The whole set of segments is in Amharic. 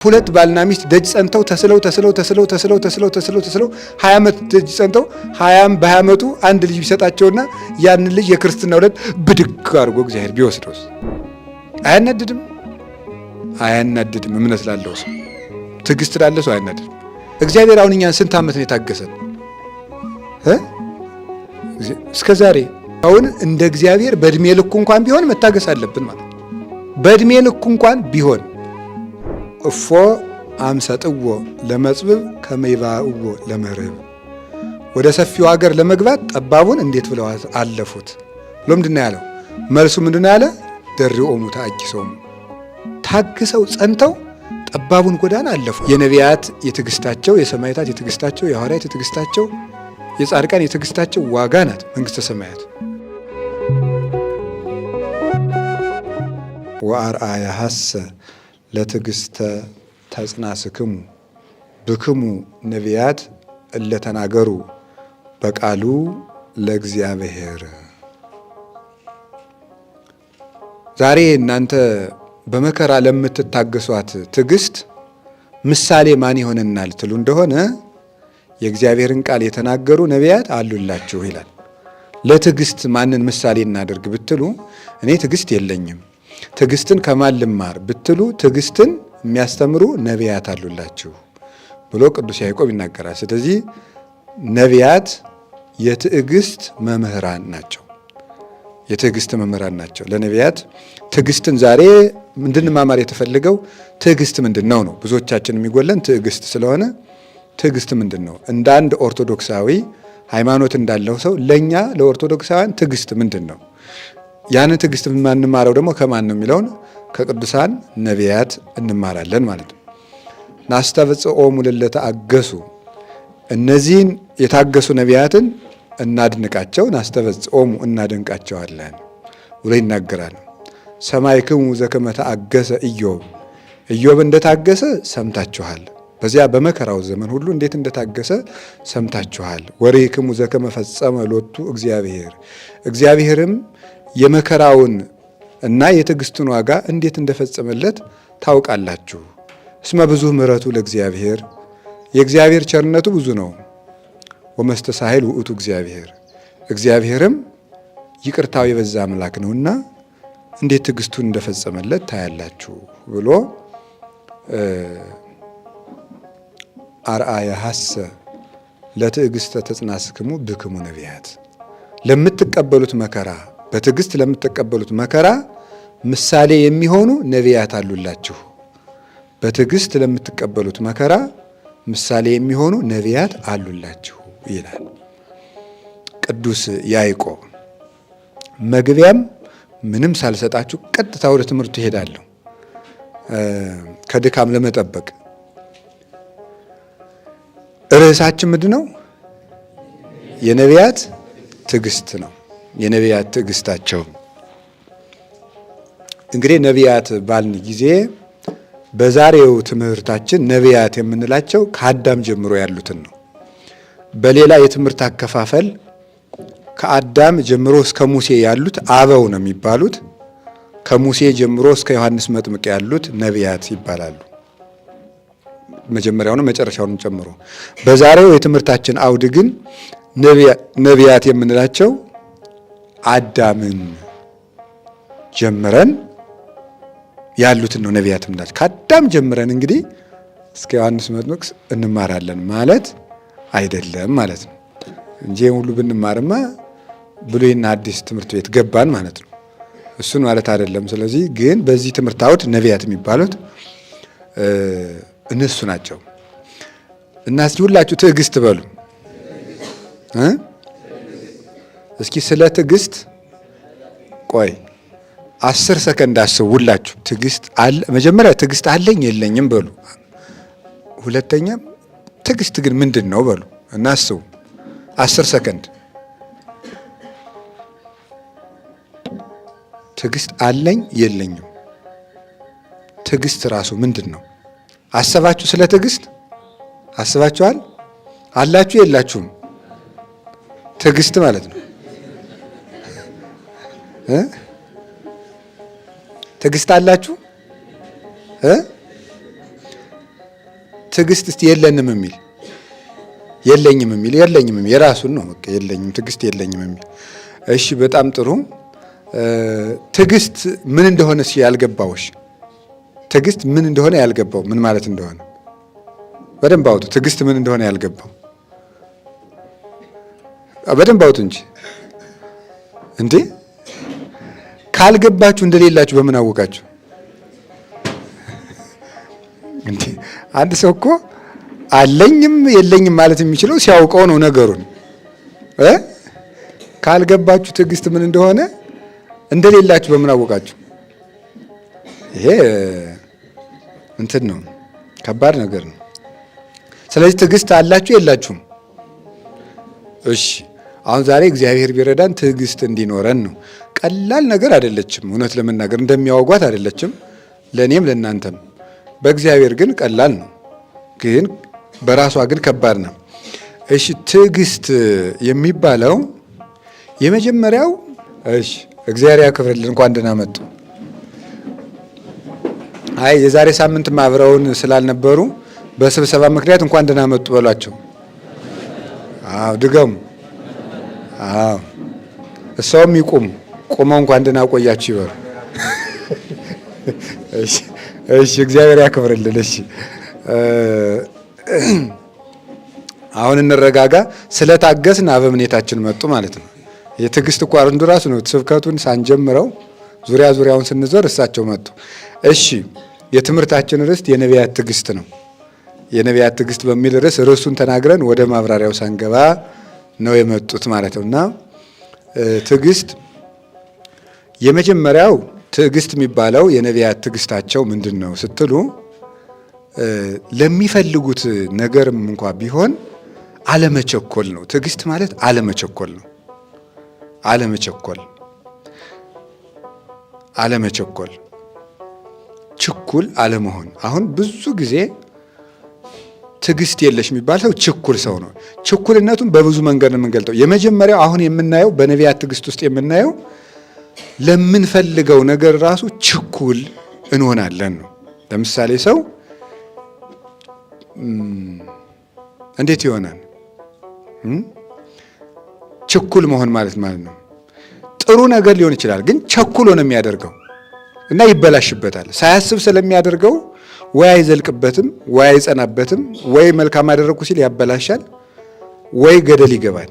ሁለት ባልና ሚስት ደጅ ጸንተው ተስለው 20 ዓመት ደጅ ጸንተው 20 በዓመቱ አንድ ልጅ ቢሰጣቸውና ያን ልጅ የክርስትና ወለድ ብድግ አድርጎ እግዚአብሔር ቢወስደውስ አያናድድም? አያናድድም። እምነት ላለው ሰው ትዕግስት ላለው ሰው አያናድድም። እግዚአብሔር አሁን እኛን ስንት ዓመት ነው የታገሰን? እስከዛሬ አሁን እንደ እግዚአብሔር በእድሜ ልኩ እንኳን ቢሆን መታገስ አለብን ማለት ነው። በእድሜ ልኩ እንኳን ቢሆን እፎ አምሰጥዎ ለመጽብብ ከመይባእዎ ለመርህብ፣ ወደ ሰፊው ሀገር ለመግባት ጠባቡን እንዴት ብለው አለፉት ብሎ ምንድነው ያለው? መልሱ ምንድነው ያለ? ደርኦሙ ተአጊሶሙ፣ ታግሰው ጸንተው ጠባቡን ጎዳና አለፉ። የነቢያት የትዕግስታቸው፣ የሰማዕታት የትዕግስታቸው፣ የሐዋርያት የትዕግስታቸው፣ የጻድቃን የትዕግስታቸው ዋጋ ናት መንግሥተ ሰማያት። ወአርአያ ሐሰ ለትዕግስተ ተጽናስክሙ ብክሙ ነቢያት እለተናገሩ በቃሉ ለእግዚአብሔር። ዛሬ እናንተ በመከራ ለምትታገሷት ትዕግስት ምሳሌ ማን ይሆንናል ትሉ እንደሆነ የእግዚአብሔርን ቃል የተናገሩ ነቢያት አሉላችሁ ይላል። ለትዕግስት ማንን ምሳሌ እናደርግ ብትሉ እኔ ትዕግስት የለኝም፣ ትዕግስትን ከማን ልማር ብትሉ ትዕግስትን የሚያስተምሩ ነቢያት አሉላችሁ ብሎ ቅዱስ ያዕቆብ ይናገራል። ስለዚህ ነቢያት የትዕግስት መምህራን ናቸው። የትዕግስት መምህራን ናቸው። ለነቢያት ትዕግስትን ዛሬ እንድንማማር የተፈለገው ትዕግስት ምንድን ነው ነው። ብዙዎቻችን የሚጎለን ትዕግስት ስለሆነ ትዕግስት ምንድን ነው? እንደ አንድ ኦርቶዶክሳዊ ሃይማኖት እንዳለው ሰው ለእኛ ለኦርቶዶክሳውያን ትዕግስት ምንድን ነው? ያንን ትዕግስት የማንማረው ደግሞ ከማን ነው የሚለውን ከቅዱሳን ነቢያት እንማራለን ማለት ነው። ናስተበጽኦሙ ለለተአገሱ፣ እነዚህን የታገሱ ነቢያትን እናድንቃቸው፣ ናስተበጽኦሙ እናደንቃቸዋለን ብሎ ይናገራል። ሰማዕክሙ ዘከመ ተአገሰ ኢዮብ፣ ኢዮብ እንደታገሰ ሰምታችኋል። በዚያ በመከራው ዘመን ሁሉ እንዴት እንደታገሰ ሰምታችኋል። ወርኢክሙ ዘከመ ፈጸመ ሎቱ እግዚአብሔር፣ እግዚአብሔርም የመከራውን እና የትዕግስቱን ዋጋ እንዴት እንደፈጸመለት ታውቃላችሁ። እስመ ብዙ ምሕረቱ ለእግዚአብሔር፣ የእግዚአብሔር ቸርነቱ ብዙ ነው። ወመስተሳሂል ውእቱ እግዚአብሔር፣ እግዚአብሔርም ይቅርታው የበዛ አምላክ ነውና እንዴት ትዕግስቱን እንደፈጸመለት ታያላችሁ ብሎ አርአያ ሐሰ ለትዕግስተ ተጽናስክሙ ብክሙ ነቢያት፣ ለምትቀበሉት መከራ በትዕግስት ለምትቀበሉት መከራ ምሳሌ የሚሆኑ ነቢያት አሉላችሁ። በትዕግስት ለምትቀበሉት መከራ ምሳሌ የሚሆኑ ነቢያት አሉላችሁ ይላል ቅዱስ ያዕቆብ። መግቢያም ምንም ሳልሰጣችሁ ቀጥታ ወደ ትምህርቱ እሄዳለሁ ከድካም ለመጠበቅ። ርዕሳችን ምንድን ነው? የነቢያት ትዕግስት ነው። የነቢያት ትዕግስታቸው። እንግዲህ ነቢያት ባልን ጊዜ በዛሬው ትምህርታችን ነቢያት የምንላቸው ከአዳም ጀምሮ ያሉትን ነው። በሌላ የትምህርት አከፋፈል ከአዳም ጀምሮ እስከ ሙሴ ያሉት አበው ነው የሚባሉት። ከሙሴ ጀምሮ እስከ ዮሐንስ መጥምቅ ያሉት ነቢያት ይባላሉ። መጀመሪያውንም መጨረሻውንም ጨምሮ። በዛሬው የትምህርታችን አውድ ግን ነቢያት የምንላቸው አዳምን ጀምረን ያሉትን ነው ነቢያት የምንላቸው። ከአዳም ጀምረን እንግዲህ እስከ ዮሐንስ መጥምቅ እንማራለን ማለት አይደለም ማለት ነው እንጂ ሁሉ ብንማርማ ብሉይና አዲስ ትምህርት ቤት ገባን ማለት ነው። እሱን ማለት አይደለም። ስለዚህ ግን በዚህ ትምህርት አውድ ነቢያት የሚባሉት እነሱ ናቸው። እና እስኪ ሁላችሁ ትዕግስት በሉ። እስኪ ስለ ትዕግስት ቆይ 10 ሰከንድ አስቡ ሁላችሁ። ትዕግስት አለ መጀመሪያ ትዕግስት አለኝ የለኝም በሉ። ሁለተኛ ትዕግስት ግን ምንድን ነው በሉ እና አስቡ 10 ሰከንድ። ትዕግስት አለኝ የለኝም። ትዕግስት ራሱ ምንድን ነው? አሰባችሁ? ስለ ትዕግስት አስባችኋል? አላችሁ የላችሁም? ትዕግስት ማለት ነው ትዕግስት አላችሁ? ትዕግስት እስቲ የለኝም የሚል የራሱን ነው። በቃ የለኝም ትዕግስት የለኝም የሚል። እሺ በጣም ጥሩ። ትዕግስት ምን እንደሆነ ያልገባውሽ፣ ትዕግስት ምን እንደሆነ ያልገባው፣ ምን ማለት እንደሆነ በደንብ አውጡ። ትዕግስት ምን እንደሆነ ያልገባው በደንብ አውጡ እንጂ እንዴ! ካልገባችሁ እንደሌላችሁ በምን አወቃችሁ እንዴ? አንድ ሰው እኮ አለኝም የለኝም ማለት የሚችለው ሲያውቀው ነው ነገሩን። ካልገባችሁ ትዕግስት ምን እንደሆነ እንደሌላችሁ በምን አወቃችሁ? ይሄ እንትን ነው፣ ከባድ ነገር ነው። ስለዚህ ትዕግስት አላችሁ የላችሁም? እሺ አሁን ዛሬ እግዚአብሔር ቢረዳን ትዕግስት እንዲኖረን ነው። ቀላል ነገር አይደለችም፣ እውነት ለመናገር እንደሚያወጓት አይደለችም፣ ለእኔም ለእናንተም። በእግዚአብሔር ግን ቀላል ነው፣ ግን በራሷ ግን ከባድ ነው። እሺ ትዕግስት የሚባለው የመጀመሪያው እሺ እግዚአብሔር ያክብርልን፣ እንኳን ደህና መጡ። አይ የዛሬ ሳምንት አብረውን ስላልነበሩ በስብሰባ ምክንያት እንኳን ደህና መጡ በሏቸው። አዎ ድገሙ። አዎ እሷም ይቁም፣ ቆመው እንኳን ደህና ቆያችሁ ይበሉ። እሺ እግዚአብሔር ያክብርልን። እሺ አሁን እንረጋጋ። ስለታገስን አበምኔታችን መጡ ማለት ነው። የትዕግስት እኮ አንዱ ራሱ ነው። ስብከቱን ሳንጀምረው ዙሪያውን ስንዞር እሳቸው መጡ። እሺ የትምህርታችን ርዕስ የነቢያት ትዕግስት ነው። የነቢያት ትዕግስት በሚል ርዕሱን ተናግረን ወደ ማብራሪያው ሳንገባ ነው የመጡት ማለት ነው። እና ትዕግስት የመጀመሪያው ትዕግስት የሚባለው የነቢያት ትዕግስታቸው ምንድን ነው ስትሉ ለሚፈልጉት ነገርም እንኳ ቢሆን አለመቸኮል ነው። ትዕግስት ማለት አለመቸኮል ነው። አለመቸኮል ችኩል አለመሆን። አሁን ብዙ ጊዜ ትዕግስት የለሽ የሚባል ሰው ችኩል ሰው ነው። ችኩልነቱን በብዙ መንገድ ነው የምንገልጠው። የመጀመሪያው አሁን የምናየው በነቢያት ትዕግስት ውስጥ የምናየው ለምንፈልገው ነገር ራሱ ችኩል እንሆናለን ነው። ለምሳሌ ሰው እንዴት ይሆናል? ችኩል መሆን ማለት ነው ጥሩ ነገር ሊሆን ይችላል፣ ግን ቸኩሎ ነው የሚያደርገው እና ይበላሽበታል። ሳያስብ ስለሚያደርገው ወይ አይዘልቅበትም፣ ወይ አይጸናበትም፣ ወይ መልካም አደረግኩ ሲል ያበላሻል፣ ወይ ገደል ይገባል።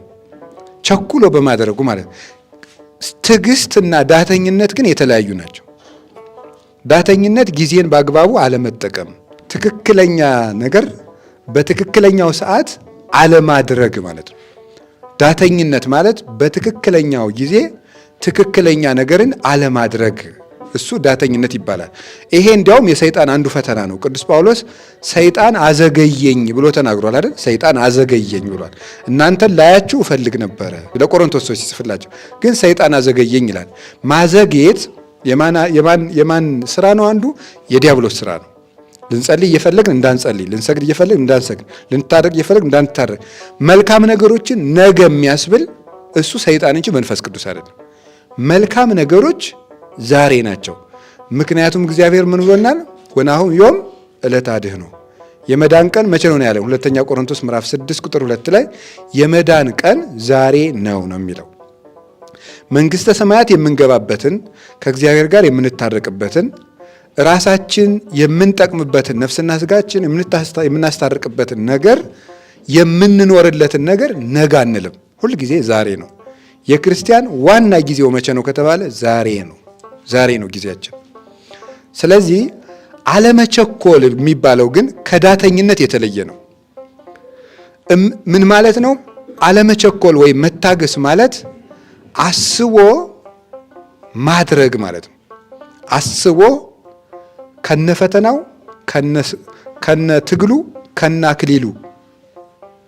ቸኩሎ በማድረጉ ማለት ነው። ትዕግስትና ዳተኝነት ግን የተለያዩ ናቸው። ዳተኝነት ጊዜን በአግባቡ አለመጠቀም፣ ትክክለኛ ነገር በትክክለኛው ሰዓት አለማድረግ ማለት ነው። ዳተኝነት ማለት በትክክለኛው ጊዜ ትክክለኛ ነገርን አለማድረግ፣ እሱ ዳተኝነት ይባላል። ይሄ እንዲያውም የሰይጣን አንዱ ፈተና ነው። ቅዱስ ጳውሎስ ሰይጣን አዘገየኝ ብሎ ተናግሯል አይደል? ሰይጣን አዘገየኝ ብሏል። እናንተን ላያችሁ እፈልግ ነበረ ለቆሮንቶስ ሰዎች ሲጽፍላቸው፣ ግን ሰይጣን አዘገየኝ ይላል። ማዘግየት የማን ስራ ነው? አንዱ የዲያብሎስ ስራ ነው። ልንጸልይ እየፈለግን እንዳንጸልይ፣ ልንሰግድ እየፈለግን እንዳንሰግድ፣ ልንታረቅ እየፈለግን እንዳንታረቅ፣ መልካም ነገሮችን ነገ የሚያስብል እሱ ሰይጣን እንጂ መንፈስ ቅዱስ አይደለም። መልካም ነገሮች ዛሬ ናቸው። ምክንያቱም እግዚአብሔር ምን ብሎናል? ወናሁ ዮም ዕለተ አድኅኖ፣ የመዳን ቀን መቼ ነው ያለው? ሁለተኛ ቆሮንቶስ ምዕራፍ 6 ቁጥር 2 ላይ የመዳን ቀን ዛሬ ነው የሚለው። መንግስተ ሰማያት የምንገባበትን፣ ከእግዚአብሔር ጋር የምንታረቅበትን፣ ራሳችን የምንጠቅምበትን፣ ነፍስና ስጋችን የምናስታርቅበትን ነገር የምንኖርለትን ነገር ነገ አንልም። ሁል ጊዜ ዛሬ ነው። የክርስቲያን ዋና ጊዜው መቼ ነው ከተባለ ዛሬ ነው። ዛሬ ነው ጊዜያችን። ስለዚህ አለመቸኮል የሚባለው ግን ከዳተኝነት የተለየ ነው። ምን ማለት ነው? አለመቸኮል ወይም መታገስ ማለት አስቦ ማድረግ ማለት ነው። አስቦ ከነፈተናው፣ ከነትግሉ፣ ከነአክሊሉ፣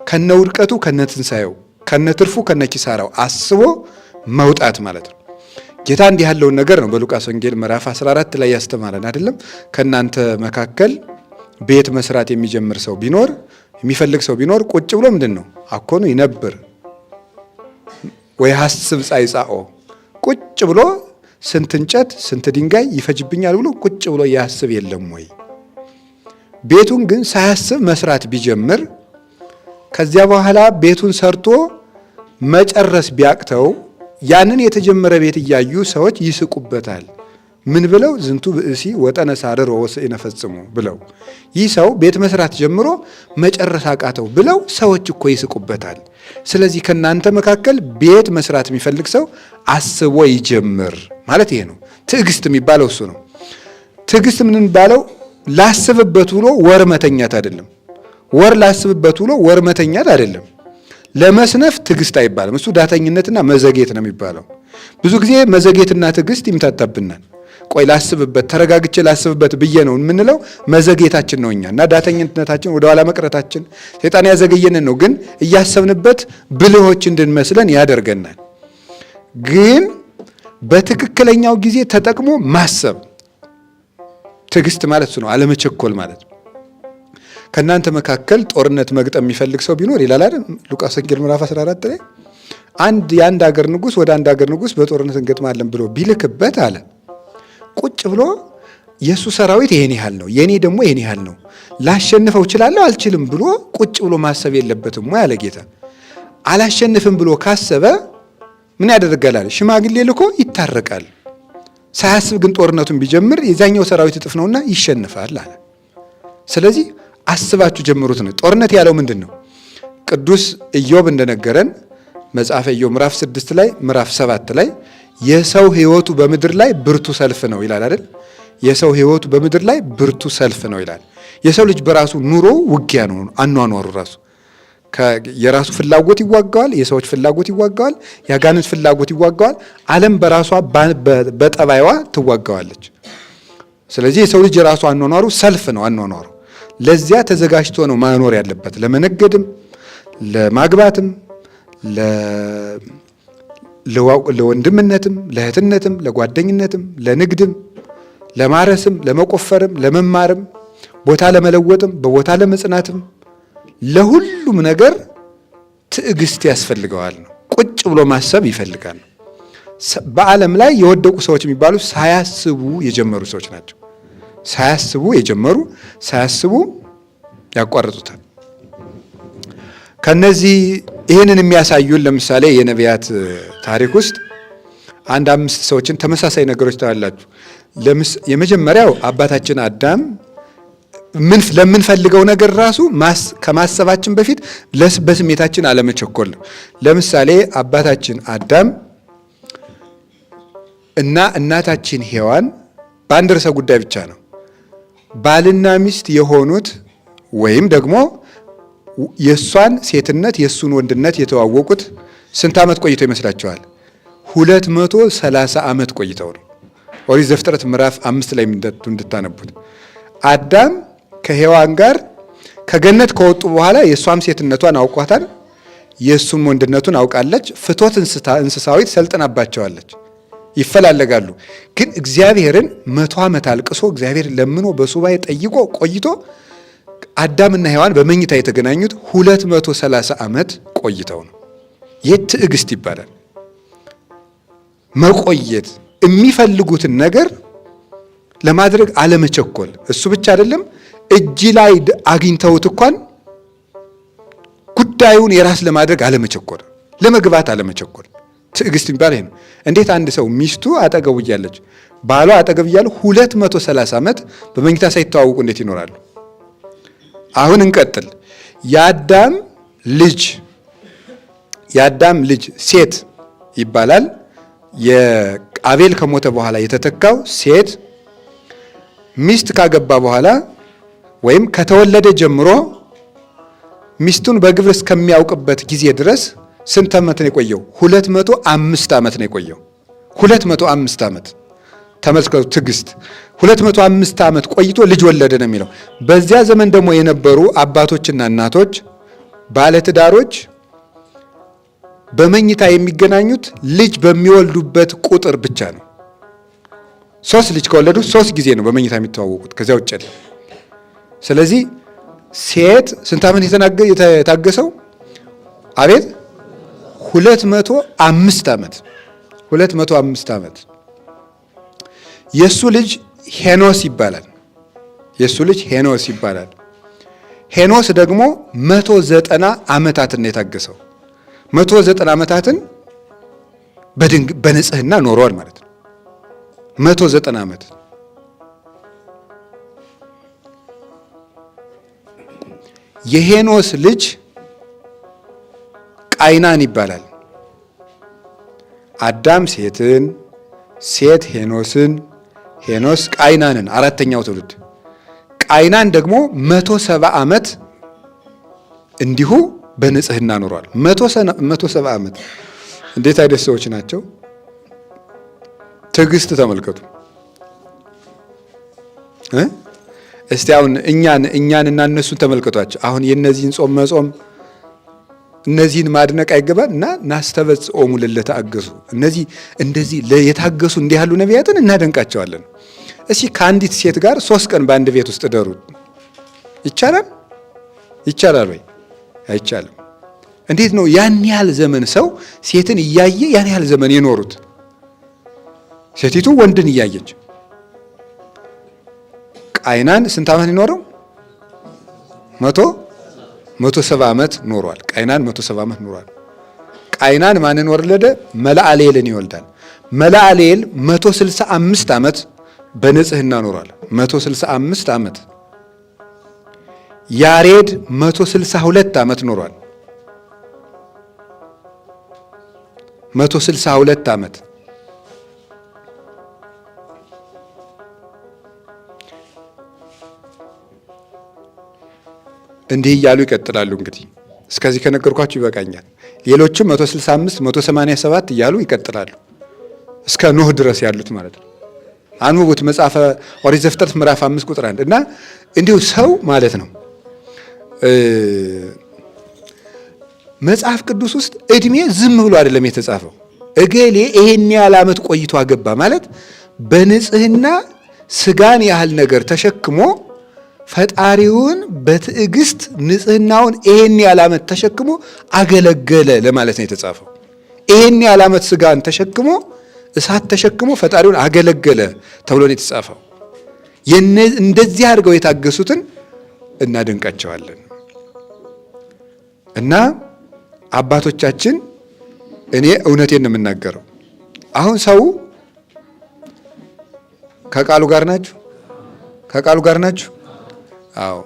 ከነውድቀቱ፣ ከነትንሳኤው፣ ከነትርፉ፣ ከነኪሳራው አስቦ መውጣት ማለት ነው። ጌታ እንዲህ ያለውን ነገር ነው በሉቃስ ወንጌል ምዕራፍ 14 ላይ ያስተማረን አይደለም? ከእናንተ መካከል ቤት መስራት የሚጀምር ሰው ቢኖር፣ የሚፈልግ ሰው ቢኖር ቁጭ ብሎ ምንድን ነው አኮኑ ይነብር ወይ ሐስብ ጻይጻኦ፣ ቁጭ ብሎ ስንት እንጨት ስንት ድንጋይ ይፈጅብኛል ብሎ ቁጭ ብሎ ያስብ የለም ወይ? ቤቱን ግን ሳያስብ መስራት ቢጀምር ከዚያ በኋላ ቤቱን ሰርቶ መጨረስ ቢያቅተው ያንን የተጀመረ ቤት እያዩ ሰዎች ይስቁበታል። ምን ብለው? ዝንቱ ብእሲ ወጠነ ሳርር ወወስኢነ ፈጽሙ ብለው። ይህ ሰው ቤት መስራት ጀምሮ መጨረስ አቃተው ብለው ሰዎች እኮ ይስቁበታል። ስለዚህ ከናንተ መካከል ቤት መስራት የሚፈልግ ሰው አስቦ ይጀምር ማለት ይሄ ነው። ትዕግስት የሚባለው እሱ ነው። ትዕግስት ምን የሚባለው? ላስብበት ብሎ ወር መተኛት አይደለም። ወር ላስብበት ብሎ ወር መተኛት አይደለም። ለመስነፍ ትዕግስት አይባልም። እሱ ዳተኝነትና መዘጌት ነው የሚባለው። ብዙ ጊዜ መዘጌትና ትዕግስት ይምታታብናል። ቆይ ላስብበት፣ ተረጋግቼ ላስብበት ብዬ ነው የምንለው። መዘጌታችን ነው እኛ እና ዳተኝነታችን፣ ወደ ኋላ መቅረታችን ሰይጣን ያዘገየንን ነው። ግን እያሰብንበት ብልሆች እንድንመስለን ያደርገናል። ግን በትክክለኛው ጊዜ ተጠቅሞ ማሰብ ትዕግስት ማለት እሱ ነው። አለመቸኮል ማለት ነው። ከእናንተ መካከል ጦርነት መግጠም የሚፈልግ ሰው ቢኖር ይላል አይደል? ሉቃስ ወንጌል ምዕራፍ 14 ላይ የአንድ ሀገር ንጉሥ ወደ አንድ ሀገር ንጉሥ በጦርነት እንገጥማለን ብሎ ቢልክበት አለ ቁጭ ብሎ የእሱ ሰራዊት ይሄን ያህል ነው፣ የእኔ ደግሞ ይሄን ያህል ነው፣ ላሸንፈው እችላለሁ አልችልም ብሎ ቁጭ ብሎ ማሰብ የለበትም ወይ አለ ጌታ። አላሸንፍም ብሎ ካሰበ ምን ያደርጋል? ሽማግሌ ልኮ ይታረቃል። ሳያስብ ግን ጦርነቱን ቢጀምር የዛኛው ሰራዊት እጥፍ ነውና ይሸንፋል አለ። ስለዚህ አስባችሁ ጀምሩት ነው። ጦርነት ያለው ምንድን ነው? ቅዱስ ኢዮብ እንደነገረን መጽሐፈ ኢዮብ ምዕራፍ 6 ላይ ምዕራፍ 7 ላይ የሰው ሕይወቱ በምድር ላይ ብርቱ ሰልፍ ነው ይላል አይደል? የሰው ሕይወቱ በምድር ላይ ብርቱ ሰልፍ ነው ይላል። የሰው ልጅ በራሱ ኑሮ ውጊያ ነው። አኗኗሩ ራሱ የራሱ ፍላጎት ይዋጋዋል፣ የሰዎች ፍላጎት ይዋጋዋል፣ የአጋንንት ፍላጎት ይዋጋዋል። ዓለም በራሷ በጠባይዋ ትዋጋዋለች። ስለዚህ የሰው ልጅ የራሱ አኗኗሩ ሰልፍ ነው። አኗኗሩ ለዚያ ተዘጋጅቶ ነው ማኖር ያለበት። ለመነገድም፣ ለማግባትም፣ ለወንድምነትም፣ ለእህትነትም፣ ለጓደኝነትም፣ ለንግድም፣ ለማረስም፣ ለመቆፈርም፣ ለመማርም፣ ቦታ ለመለወጥም፣ በቦታ ለመጽናትም፣ ለሁሉም ነገር ትዕግስት ያስፈልገዋል ነው። ቁጭ ብሎ ማሰብ ይፈልጋል። በዓለም ላይ የወደቁ ሰዎች የሚባሉ ሳያስቡ የጀመሩ ሰዎች ናቸው። ሳያስቡ የጀመሩ ሳያስቡ ያቋርጡታል። ከነዚህ ይህንን የሚያሳዩን ለምሳሌ የነቢያት ታሪክ ውስጥ 5 ሰዎችን ተመሳሳይ ነገሮች ታያላችሁ። የመጀመሪያው አባታችን አዳም ለምንፈልገው ነገር ራሱ ከማሰባችን በፊት በስሜታችን አለመቸኮል ነው። ለምሳሌ አባታችን አዳም እና እናታችን ሔዋን በአንድ ርዕሰ ጉዳይ ብቻ ነው ባልና ሚስት የሆኑት ወይም ደግሞ የእሷን ሴትነት የእሱን ወንድነት የተዋወቁት ስንት ዓመት ቆይተው ይመስላችኋል? 230 ዓመት ቆይተው ነው። ኦሪት ዘፍጥረት ምዕራፍ 5 ላይ እንድታነቡት አዳም ከሔዋን ጋር ከገነት ከወጡ በኋላ የእሷም ሴትነቷን አውቋታል፣ የእሱም ወንድነቱን አውቃለች። ፍቶት እንስሳዊት ሰልጥናባቸዋለች። ይፈላለጋሉ። ግን እግዚአብሔርን 100 ዓመት አልቅሶ እግዚአብሔር ለምኖ በሱባኤ ጠይቆ ቆይቶ አዳምና ሔዋን በመኝታ የተገናኙት 230 ዓመት ቆይተው ነው። ይህ ትዕግስት ይባላል። መቆየት፣ የሚፈልጉትን ነገር ለማድረግ አለመቸኮል። እሱ ብቻ አይደለም፣ እጅ ላይ አግኝተውት እንኳን ጉዳዩን የራስ ለማድረግ አለመቸኮል፣ ለመግባት አለመቸኮል። ትዕግስት የሚባል ይሄ ነው። እንዴት አንድ ሰው ሚስቱ አጠገቡ እያለች ባሏ አጠገብ እያለ 230 ዓመት በመኝታ ሳይተዋወቁ እንዴት ይኖራሉ? አሁን እንቀጥል። የአዳም ልጅ ሴት ይባላል። የአቤል ከሞተ በኋላ የተተካው ሴት ሚስት ካገባ በኋላ ወይም ከተወለደ ጀምሮ ሚስቱን በግብር እስከሚያውቅበት ጊዜ ድረስ ስንት ዓመት ነው የቆየው? 205 ዓመት ነው የቆየው። 205 ዓመት ተመልከቱ። ትዕግስት 205 ዓመት ቆይቶ ልጅ ወለደ ነው የሚለው። በዚያ ዘመን ደግሞ የነበሩ አባቶችና እናቶች ባለትዳሮች በመኝታ የሚገናኙት ልጅ በሚወልዱበት ቁጥር ብቻ ነው። 3 ልጅ ከወለዱ 3 ጊዜ ነው በመኝታ የሚተዋወቁት፣ ከዚያ ውጭ አይደለም። ስለዚህ ሴት ስንት ዓመት የታገሰው? አቤት 205 ዓመት 205 ዓመት። የሱ ልጅ ሄኖስ ይባላል። የእሱ ልጅ ሄኖስ ይባላል። ሄኖስ ደግሞ 190 ዓመታትን የታገሰው 190 ዓመታትን በንጽህና ኖሯል ማለት ነው። 190 ዓመት። የሄኖስ ልጅ ቃይናን ይባላል። አዳም ሴትን፣ ሴት ሄኖስን፣ ሄኖስ ቃይናንን፣ አራተኛው ትውልድ። ቃይናን ደግሞ 170 ዓመት እንዲሁ በንጽህና ኖሯል። 170 ዓመት። እንዴት አይነት ሰዎች ናቸው! ትዕግስት ተመልከቱ። እስቲ አሁን እኛን እና እነሱን ተመልከቷቸው። አሁን የነዚህን ጾም መጾም እነዚህን ማድነቅ አይገባል? እና ናስተበጽኦሙ ለለተአገሱ፣ እነዚህ እንደዚህ የታገሱ እንዲህ ያሉ ነቢያትን እናደንቃቸዋለን። እስኪ ከአንዲት ሴት ጋር 3 ቀን በአንድ ቤት ውስጥ እደሩ። ይቻላል? ይቻላል ወይ? አይቻልም። እንዴት ነው ያን ያህል ዘመን ሰው ሴትን እያየ ያን ያህል ዘመን የኖሩት? ሴቲቱ ወንድን እያየች። ቃይናን ስንት ዓመት የኖረው? 170 ዓመት ኖሯል። ቃይናን 170 ዓመት ኖሯል። ቃይናን ማንን ወለደ? መላአሌልን ይወልዳል። መላአሌል 165 ዓመት በንጽህና ኖሯል። 165 ዓመት። ያሬድ 162 ዓመት ኖሯል። 162 ዓመት። እንዲህ እያሉ ይቀጥላሉ። እንግዲህ እስከዚህ ከነገርኳችሁ ይበቃኛል። ሌሎችም 165 187 እያሉ ይቀጥላሉ እስከ ኖህ ድረስ ያሉት ማለት ነው። አንብቡት መጽሐፈ ኦሪት ዘፍጥረት ምዕራፍ 5 ቁጥር 1 እና እንዲሁ ሰው ማለት ነው መጽሐፍ ቅዱስ ውስጥ እድሜ ዝም ብሎ አይደለም የተጻፈው። እገሌ ይሄን ያህል ዓመት ቆይቶ አገባ ማለት በንጽህና ስጋን ያህል ነገር ተሸክሞ ፈጣሪውን በትዕግስት ንጽህናውን ይሄን ያህል ዓመት ተሸክሞ አገለገለ ለማለት ነው የተጻፈው። ይሄን ያህል ዓመት ስጋን ተሸክሞ እሳት ተሸክሞ ፈጣሪውን አገለገለ ተብሎ ነው የተጻፈው። እንደዚህ አድርገው የታገሱትን እናደንቃቸዋለን። እና አባቶቻችን እኔ እውነቴን ነው የምናገረው። አሁን ሰው ከቃሉ ጋር ናችሁ? ከቃሉ ጋር ናችሁ? አዎ።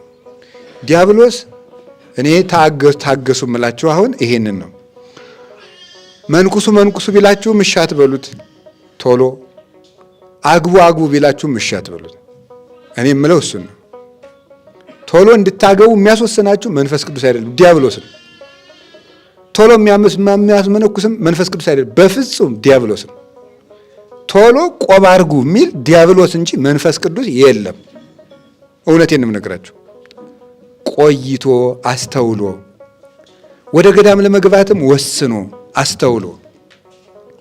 ዲያብሎስ እኔ ታገሱ የምላችሁ አሁን ይሄንን ነው። መንኩሱ ቢላችሁ እሺ አትበሉት ቶሎ። አግቡ ቢላችሁ እሺ አትበሉት። እኔ የምለው እሱን ነው። ቶሎ እንድታገቡ የሚያስወስናችሁ መንፈስ ቅዱስ አይደለም፣ ዲያብሎስ ነው። ቶሎ የሚያስመነኩስም መንፈስ ቅዱስ አይደለም፣ በፍጹም ዲያብሎስ ነው። ቶሎ ቆብ አድርጉ የሚል ዲያብሎስ እንጂ መንፈስ ቅዱስ የለም። እውነቴን ነው የምነግራችሁ። ቆይቶ አስተውሎ ወደ ገዳም ለመግባትም ወስኖ አስተውሎ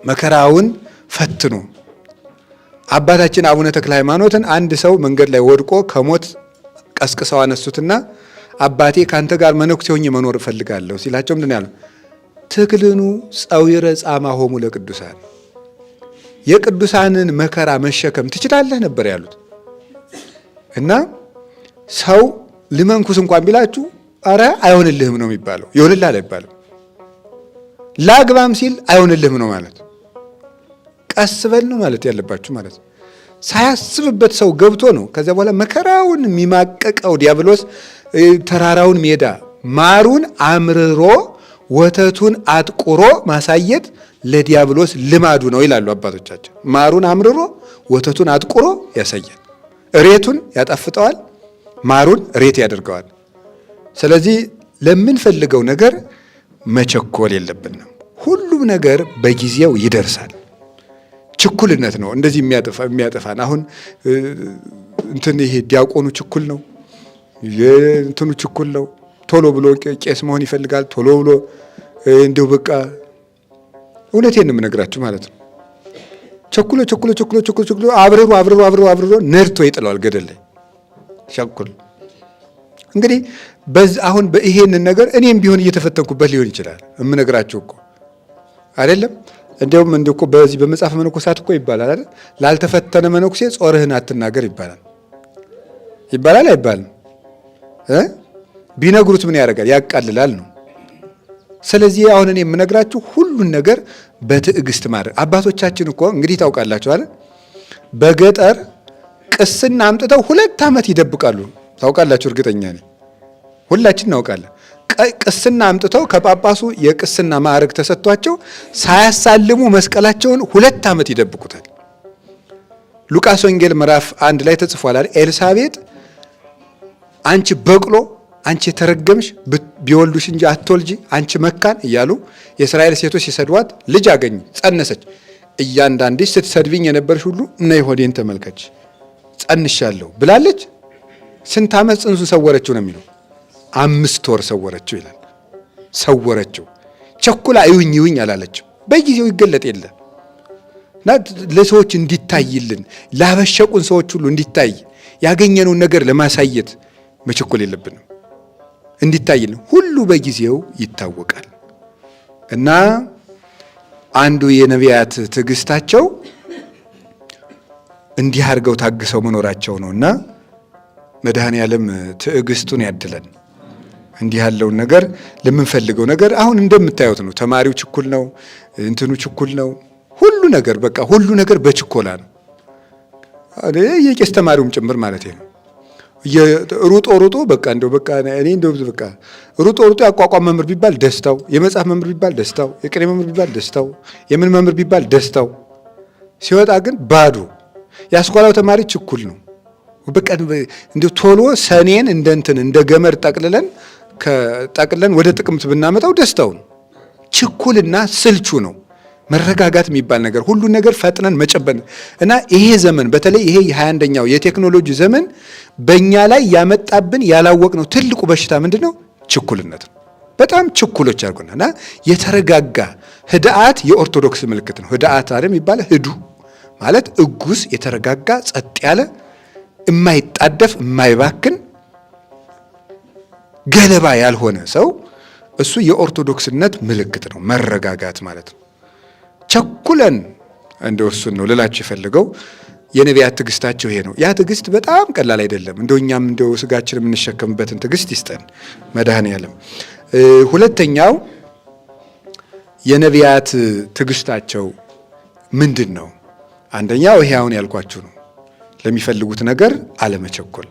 መከራውን ፈትኖ አባታችን አቡነ ተክለ ሃይማኖትን አንድ ሰው መንገድ ላይ ወድቆ ከሞት ቀስቅሰው አነሱትና አባቴ ካንተ ጋር መነኩሴ ሆኜ መኖር እፈልጋለሁ ሲላቸው ምንድን ነው ያለው? ትክልኑ ጸዊረ ጻማ ሆሙ ለቅዱሳን፣ የቅዱሳንን መከራ መሸከም ትችላለህ ነበር ያሉት። እና ሰው ልመንኩስ እንኳን ቢላችሁ አረ አይሆንልህም ነው የሚባለው። ይሆንልሃል አይባልም። ላግባም ሲል አይሆንልህም ነው ማለት። ቀስ በል ነው ማለት ያለባችሁ ማለት ነው። ሳያስብበት ሰው ገብቶ ነው ከዚያ በኋላ መከራውን የሚማቀቀው ዲያብሎስ። ተራራውን ሜዳ ማሩን አምርሮ ወተቱን አጥቁሮ ማሳየት ለዲያብሎስ ልማዱ ነው ይላሉ አባቶቻችን። ማሩን አምርሮ ወተቱን አጥቁሮ ያሳያል። እሬቱን ያጣፍጠዋል፣ ማሩን እሬት ያደርገዋል። ስለዚህ ለምንፈልገው ነገር መቸኮል የለብንም። ሁሉም ነገር በጊዜው ይደርሳል። ችኩልነት ነው እንደዚህ የሚያጠፋን። አሁን እንትን ይሄ ዲያቆኑ ችኩል ነው፣ እንትኑ ችኩል ነው። ቶሎ ብሎ ቄስ መሆን ይፈልጋል። ቶሎ ብሎ እንዲሁ በቃ እውነቴን ነው የምነግራችሁ ማለት ነው። ቸኩሎ አብርሮ ነድቶ ይጥለዋል ገደል ላይ ቸኩል። እንግዲህ አሁን ይሄንን ነገር እኔም ቢሆን እየተፈተንኩበት ሊሆን ይችላል የምነግራችሁ እኮ አይደለም። እንዲያውም እኮ በዚህ በመጽሐፈ መነኮሳት እኮ ይባላል አይደል? ላልተፈተነ መነኩሴ ጾርህን አትናገር ይባላል። ይባላል አይባልም? ቢነግሩት ምን ያደርጋል? ያቃልላል ነው። ስለዚህ አሁን እኔ የምነግራችሁ ሁሉን ነገር በትዕግስት ማድረግ። አባቶቻችን እኮ እንግዲህ ታውቃላችሁ አይደል? በገጠር ቅስና አምጥተው 2 ዓመት ይደብቃሉ። ታውቃላችሁ? እርግጠኛ ነኝ ሁላችን እናውቃለን። ቅስና አምጥተው ከጳጳሱ የቅስና ማዕረግ ተሰጥቷቸው ሳያሳልሙ መስቀላቸውን 2 ዓመት ይደብቁታል። ሉቃስ ወንጌል ምዕራፍ 1 ላይ ተጽፏል አይደል? ኤልሳቤጥ አንቺ በቅሎ፣ አንቺ የተረገምሽ ቢወልዱሽ እንጂ አትወልጂ፣ አንቺ መካን እያሉ የእስራኤል ሴቶች ሲሰድዋት ልጅ አገኙ፣ ጸነሰች። እያንዳንድሽ ስትሰድብኝ የነበርሽ ሁሉ ነይ ሆዴን ተመልከች ጸንሻለሁ ብላለች። ስንት ዓመት ጽንሱን ሰወረችው ነው የሚለው? 5 ወር ሰወረችው ይላል። ሰወረችው። ቸኩላ እዩኝ እዩኝ አላለችው። በጊዜው ይገለጥ የለ እና ለሰዎች እንዲታይልን ላበሸቁን ሰዎች ሁሉ እንዲታይ ያገኘነውን ነገር ለማሳየት መቸኮል የለብንም። እንዲታይልን ሁሉ በጊዜው ይታወቃል። እና አንዱ የነቢያት ትዕግስታቸው እንዲህ አድርገው ታግሰው መኖራቸው ነው። እና መድኃኔዓለም ትዕግስቱን ያድለን። እንዲህ ያለውን ነገር ለምንፈልገው ነገር አሁን እንደምታዩት ነው። ተማሪው ችኩል ነው፣ እንትኑ ችኩል ነው። ሁሉ ነገር በቃ ሁሉ ነገር በችኮላ ነው። የቄስ ተማሪውም ጭምር ማለት ነው። ሩጦ በቃ እንደው በቃ እኔ እንደው በቃ ሩጦ ያቋቋም መምህር ቢባል ደስታው፣ የመጽሐፍ መምህር ቢባል ደስታው፣ የቅኔ መምህር ቢባል ደስታው፣ የምን መምህር ቢባል ደስታው፣ ሲወጣ ግን ባዶ። ያስኳላው ተማሪ ችኩል ነው። በቃ እንደው ቶሎ ሰኔን እንደ ገመድ ጠቅልለን ወደ ጥቅምት ብናመጣው ደስታው ነው። ችኩልና ስልቹ ነው። መረጋጋት የሚባል ነገር ሁሉ ነገር ፈጥነን መጨበን እና ይሄ ዘመን በተለይ ይሄ የ21ኛው የቴክኖሎጂ ዘመን በእኛ ላይ ያመጣብን ያላወቅነው ትልቁ በሽታ ምንድን ነው? ችኩልነት ነው። በጣም ችኩሎች አድርጎና እና የተረጋጋ ህድአት የኦርቶዶክስ ምልክት ነው። ህድአት አይደል የሚባለው? ህዱ ማለት እጉስ፣ የተረጋጋ ጸጥ ያለ የማይጣደፍ የማይባክን ገለባ ያልሆነ ሰው እሱ የኦርቶዶክስነት ምልክት ነው። መረጋጋት ማለት ነው። ቸኩለን እንደው እሱን ነው ልላችሁ የፈለገው። የነቢያት ትዕግስታቸው ይሄ ነው። ያ ትዕግስት በጣም ቀላል አይደለም። እንደው እኛም እንደው ስጋችን የምንሸከምበትን ትዕግስት ይስጠን መድኃኔዓለም። ሁለተኛው የነቢያት ትዕግስታቸው ምንድን ነው? አንደኛው ይሄ አሁን ያልኳችሁ ነው። ለሚፈልጉት ነገር አለመቸኮል።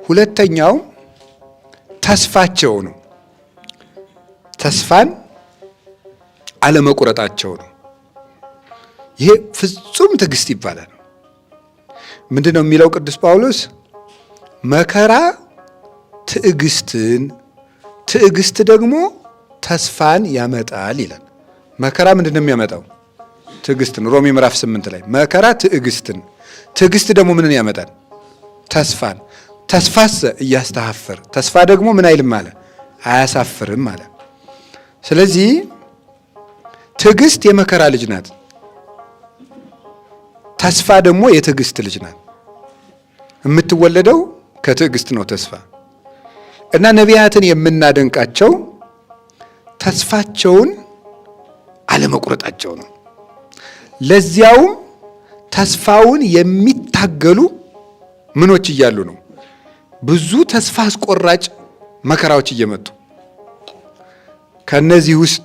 ሁለተኛው ተስፋቸው ነው። ተስፋን አለመቁረጣቸው ነው። ይሄ ፍጹም ትዕግስት ይባላል። ምንድን ነው የሚለው ቅዱስ ጳውሎስ? መከራ ትዕግስትን፣ ትዕግስት ደግሞ ተስፋን ያመጣል ይላል። መከራ ምንድን ነው የሚያመጣው? ትዕግስትን። ሮሜ ምዕራፍ 8 ላይ መከራ ትዕግስትን፣ ትዕግስት ደግሞ ምንን ያመጣል? ተስፋን። ተስፋሰ እያስተሐፍር፣ ተስፋ ደግሞ ምን አይልም አለ? አያሳፍርም አለ። ስለዚህ ትዕግስት የመከራ ልጅ ናት፣ ተስፋ ደግሞ የትዕግስት ልጅ ናት። የምትወለደው ከትዕግስት ነው ተስፋ። እና ነቢያትን የምናደንቃቸው ተስፋቸውን አለመቁረጣቸው ነው። ለዚያውም ተስፋውን የሚታገሉ ምኖች እያሉ ነው። ብዙ ተስፋ አስቆራጭ መከራዎች እየመጡ ከነዚህ ውስጥ